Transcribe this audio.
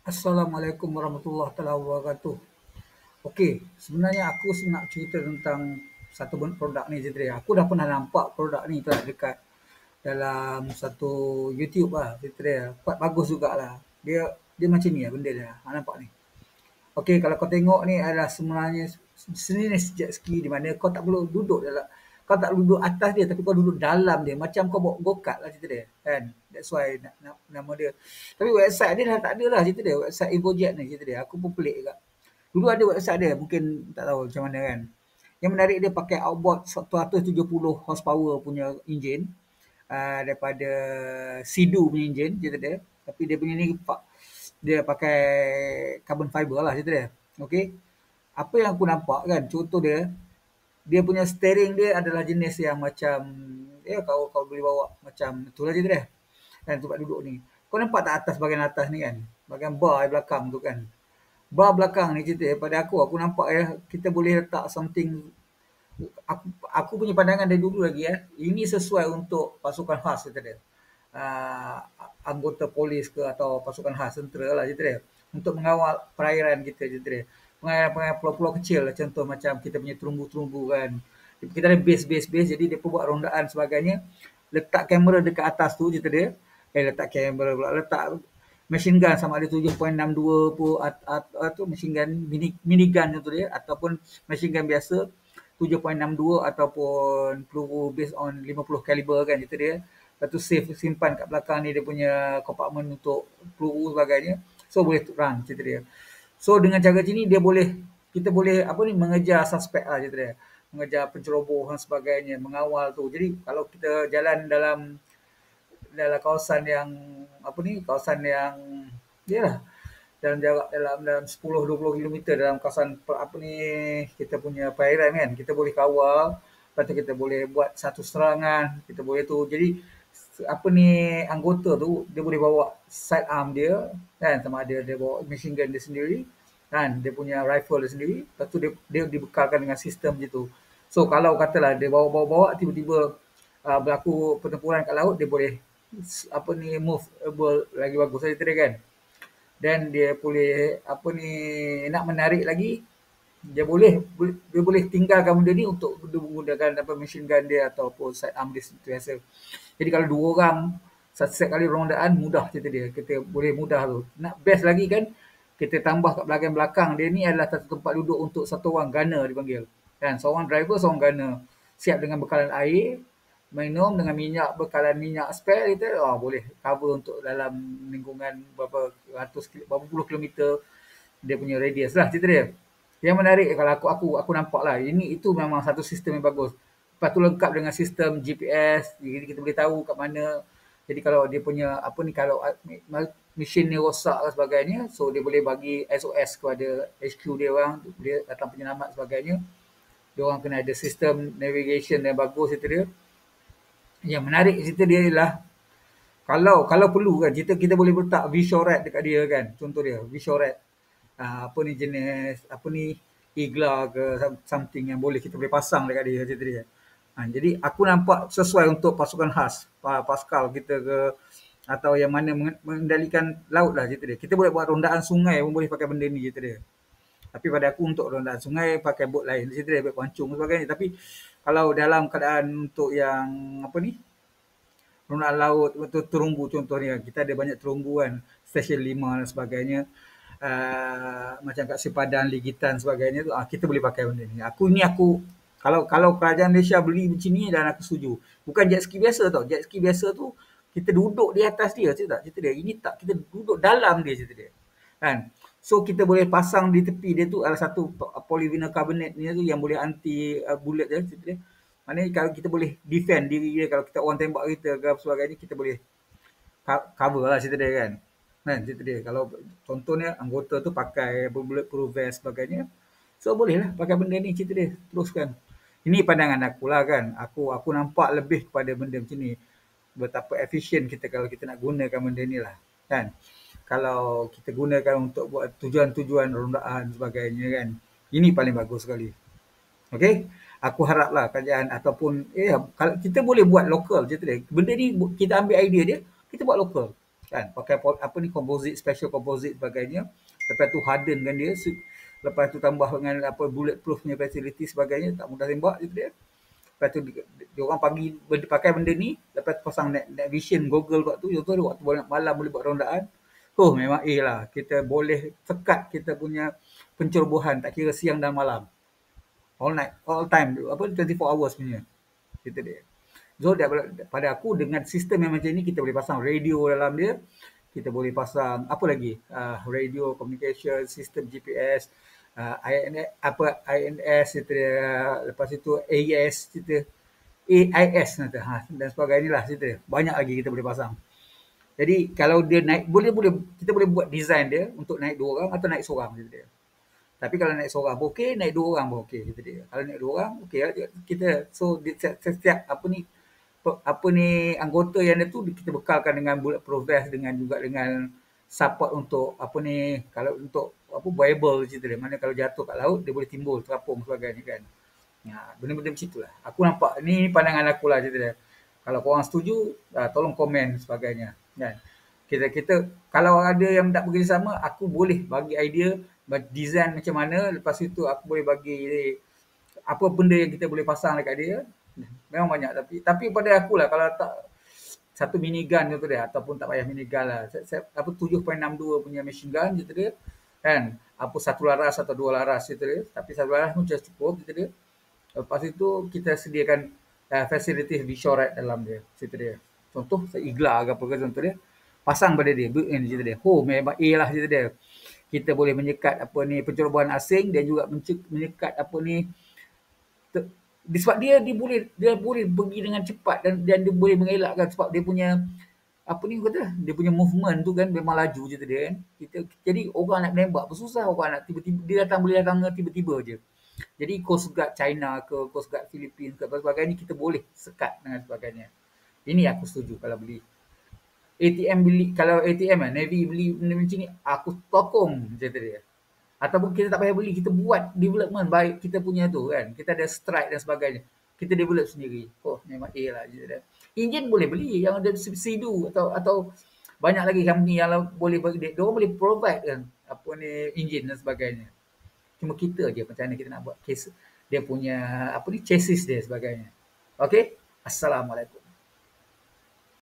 Assalamualaikum warahmatullahi taala wabarakatuh. Okey, sebenarnya aku nak cerita tentang satu produk ni je tadi. Aku dah pernah nampak produk ni tak dekat dalam satu YouTube lah cerita dia. Quite bagus jugalah. Dia dia macam ni lah benda dia. Nampak ni. Okey, kalau kau tengok ni adalah sebenarnya sejenis jet ski di mana kau tak perlu duduk dalam, kau tak perlu duduk atas dia tapi kau duduk dalam dia macam kau bawa go-kart lah cerita dia kan. That's why nama dia. Tapi website dia dah tak ada lah cerita dia. Website EvoJet ni cerita dia. Aku pun pelik juga. Dulu ada website dia, mungkin tak tahu macam mana kan. Yang menarik dia pakai outboard 170 horsepower punya enjin, daripada Sea-Doo punya enjin cerita dia. Tapi dia punya ni dia pakai carbon fiber lah cerita dia. Okey. Apa yang aku nampak kan, contoh dia, dia punya steering dia adalah jenis yang macam ya kau boleh bawa macam itulah cerita dia. Kan tempat duduk ni. Kau nampak tak atas bahagian atas ni kan? Bahagian bar di belakang tu kan. Bar belakang ni cerita pada aku nampak ya kita boleh letak something. Aku punya pandangan dari dulu lagi ya. Ini sesuai untuk pasukan khas cerita dia. Uh, Anggota polis ke atau pasukan khas tentera lah cerita dia. Untuk mengawal perairan kita cerita dia. Perairan pulau-pulau kecil lah, contoh macam kita punya terumbu-terumbu kan. Kita ada base jadi dia pun buat rondaan sebagainya. Letak kamera dekat atas tu cerita dia. Letak kamera pula, letak machine gun sama ada 7.62 pun atau machine gun mini gun contoh dia ataupun machine gun biasa 7.62 ataupun peluru based on 50 kaliber kan cerita dia. Lepas tu safe simpan kat belakang ni dia punya compartment untuk peluru sebagainya. So boleh run cerita dia. So dengan cara macam ni dia boleh, kita boleh apa ni mengejar suspek lah cerita dia. Mengejar penceroboh dan sebagainya, mengawal tu. Jadi kalau kita jalan dalam kawasan yang apa ni, kawasan yang yalah dalam jarak dalam 10-20 kilometer dalam kawasan apa ni kita punya perairan kan, kita boleh kawal. Lepas tu kita boleh buat satu serangan, kita boleh tu. Jadi apa ni anggota tu dia boleh bawa side arm dia kan, sama ada dia bawa machine gun dia sendiri kan, dia punya rifle dia sendiri. Lepas tu dia dibekalkan dengan sistem gitu. So kalau katalah dia bawa tiba-tiba berlaku pertempuran kat laut, dia boleh apa ni move lagi bagus saya tadi kan. Dan dia boleh apa ni nak menarik lagi, dia boleh tinggalkan benda ni untuk menggunakan apa machine gun dia ataupun side arm dia biasa. Jadi kalau dua orang setiap kali rondaan mudah cerita dia. Kita boleh mudah tu. Nak best lagi kan kita tambah kat belakang dia ni adalah satu tempat duduk untuk satu orang gunner dipanggil. Kan seorang driver, seorang gunner. Siap dengan bekalan air, minum dengan minyak, bekalan minyak spare kita, boleh cover untuk dalam lingkungan berapa puluh kilometer dia punya radius lah cerita dia. Yang menarik kalau aku nampak lah, itu memang satu sistem yang bagus. Lepas tu lengkap dengan sistem GPS, jadi kita boleh tahu kat mana. Jadi kalau dia punya apa ni, kalau mesin ni rosak dan sebagainya, so dia boleh bagi SOS kepada HQ dia orang, dia datang penyelamat sebagainya. Dia orang kena ada sistem navigation yang bagus itu dia. Yang menarik cerita dia ialah kalau perlu kan kita boleh letak Vishorat dekat dia kan. Contoh dia Vishorat. Apa ni jenis apa ni igla ke something yang boleh kita boleh pasang dekat dia cerita dia. Jadi aku nampak sesuai untuk pasukan khas, Paskal kita ke atau yang mana mengendalikan laut lah cerita dia. Kita boleh buat rondaan sungai pun boleh pakai benda ni cerita dia. Tapi pada aku untuk rondaan sungai pakai bot lain cerita dia, bot pancung sebagainya. Tapi kalau dalam keadaan untuk yang apa ni rondaan laut untuk terumbu contohnya, kita ada banyak terumbu kan, stesen 5 dan sebagainya. Macam kat Sepadan, Ligitan sebagainya tu, kita boleh pakai benda ni. Aku kalau kalau kerajaan Malaysia beli macam ni dan aku setuju. Bukan jet ski biasa tau. Jet ski biasa tu kita duduk di atas dia, cerita dia. Ini tak, kita duduk dalam dia cerita dia. Kan? So kita boleh pasang di tepi dia tu ada satu polyvinyl carbonate ni tu yang boleh anti bullet dia cerita dia. Maknanya kalau kita boleh defend diri dia, kalau kita orang tembak kita ke sebagainya, kita boleh cover lah cerita dia kan. Kan cerita dia. Kalau contohnya anggota tu pakai bulletproof vest sebagainya, so boleh lah pakai benda ni cerita dia. Teruskan. Ini pandangan aku lah kan. Aku nampak lebih kepada benda macam ni. Betapa efisien kita kalau kita nak gunakan benda ni lah. Kan. Kalau kita gunakan untuk buat tujuan-tujuan rondaan sebagainya kan. Ini paling bagus sekali. Okey, aku haraplah kerajaan ataupun kalau kita boleh buat lokal je tu dia. Benda ni kita ambil idea dia, kita buat lokal. kan, pakai apa ni, composite, special composite sebagainya, lepas tu hardenkan dia, lepas tu tambah dengan apa bulletproof punya facility sebagainya, tak mudah tembak gitu dia. Lepas tu dia orang pakai benda ni, lepas tu pasang night vision goggle kat tu, contoh dia waktu malam boleh buat rondaan. Oh memang lah, kita boleh sekat kita punya pencerobohan, tak kira siang dan malam, all night, all time, apa 24 hours punya, kita dia. So pada aku dengan sistem yang macam ni, kita boleh pasang radio dalam dia, kita boleh pasang apa lagi, radio communication system, GPS, INS, apa INS itu dia, lepas itu AIS kita, AIS nanti, dan sebagainya lah situ, banyak lagi kita boleh pasang. Jadi kalau dia naik, boleh boleh kita boleh buat design dia untuk naik 2 orang atau naik seorang gitu dia. Tapi kalau naik seorang pun okey, naik 2 orang pun okey gitu dia. Kalau naik 2 orang okey lah kita. So setiap apa ni anggota yang ada tu kita bekalkan dengan bulletproof vest, dengan juga dengan support untuk apa ni, kalau untuk apa viable cerita dia. Mana kalau jatuh kat laut dia boleh timbul terapung sebagainya kan. Benda-benda macam itulah. Aku nampak ni pandangan aku lah cerita dia. Kalau korang setuju, tolong komen sebagainya kan. Kita kalau ada yang tak bekerjasama, aku boleh bagi idea design macam mana, lepas itu aku boleh bagi apa benda yang kita boleh pasang dekat dia. Memang banyak, tapi pada aku lah, kalau tak satu minigun tu dia, ataupun tak payah minigun lah. Apa 7.62 punya machine gun gitu dia kan. Apa satu laras atau 2 laras gitu dia. Tapi satu laras pun just cukup gitu dia. Lepas itu kita sediakan facility visual right dalam dia, cerita dia. Contoh igla ke apa ke contoh dia. Pasang pada dia, built in cerita dia. Oh, memang A lah cerita dia. Kita boleh menyekat apa ni pencerobohan asing, dan juga menyekat apa ni sebab dia boleh pergi dengan cepat, dan dia boleh mengelakkan sebab dia punya apa ni kata, dia punya movement tu kan memang laju je dia kan. Jadi orang nak menembak pun susah, orang nak tiba-tiba dia boleh datang tiba-tiba je. Jadi Coast Guard China ke Coast Guard Philippines ke sebagainya, kita boleh sekat dengan sebagainya. Ini aku setuju kalau beli ATM, beli kalau ATM Navy beli benda macam ni, aku tokong cerita dia. Ataupun kita tak payah beli, kita buat development baik kita punya tu kan. Kita ada strike dan sebagainya. Kita develop sendiri. Oh, memang A lah. Enjin boleh beli yang ada Sea-Doo, atau banyak lagi company yang boleh bagi dia. Diorang boleh provide kan apa ni enjin dan sebagainya. Cuma kita je macam mana kita nak buat case dia punya apa ni chassis dia sebagainya. Okey? Assalamualaikum.